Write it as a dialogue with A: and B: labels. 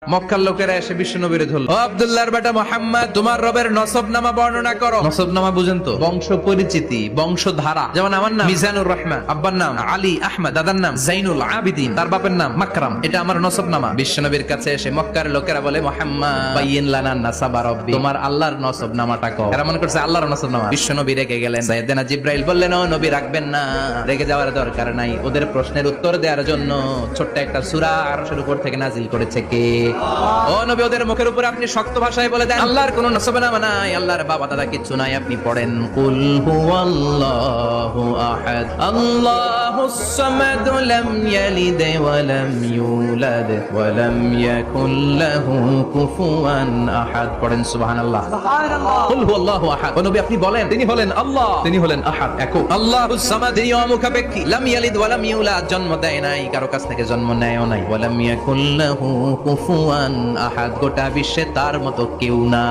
A: মক্কার লোকেরা এসে বিশ্বনবীরে ধরল, ও আব্দুল্লাহর বেটা মুহাম্মদ, তোমার রবের নসবনামা বর্ণনা করো। নসবনামা বুঝেন তো? বংশ পরিচিতি, বংশধারা। যেমন আমার নাম মিজানুর রহমান, আব্বার নাম আলী আহমদ, দাদার নাম জাইনুল আবিদিন, তার বাপের নাম মাকরাম। এটা আমার নসবনামা। বিশ্বনবীর কাছে এসে মক্কার লোকেরা বলে, মুহাম্মদ বাইয়িন লানা নাসাবা রাব্বি, তোমার আল্লাহর নসবনামাটা কও। এরা মনে করছে আল্লাহর নসবনামা। বিশ্বনবী রেগে গেলেন। সাইয়েদনা জিবরাইল বললেন, ও নবী রাখবেন না, রেগে যাওয়ার দরকার নাই। ওদের প্রশ্নের উত্তর দেওয়ার জন্য ছোট্ট একটা সূরা আরশের উপর থেকে নাজিল করেছে কে? ও নবী, ওদের মুখের উপরে আপনি শক্ত ভাষায় বলে দেন, আল্লাহর কোনো নসবনামা নাই, আল্লাহর বাবা দাদা কিচ্ছু নাই। আপনি পড়েন, কুল হুয়াল্লাহু আহাদ আল্লাহুস সামাদ লাম ইয়ালিদ ওয়া লাম ইউলাদ ওয়া লাম ইয়াকুল লাহু কুফুয়ান আহাদ। পড়েন সুবহানাল্লাহ। কুল হুয়াল্লাহু আহাদ। ও নবী আপনি বলেন, তিনি হলেন আল্লাহ, তিনি হলেন আহাদ, একক। আল্লাহুস সামাদ, তিনি অমুখাপেক্ষী। লাম ইয়ালিদ ওয়া লাম ইউলাদ, জন্ম দেয় নাই, কারো কাছ থেকে জন্ম নেয়ও নাই। ওয়া লাম ইয়াকুল লাহু কুফুয়ান আহাদ, গোটা বিশ্বে তার মতো কেউ না।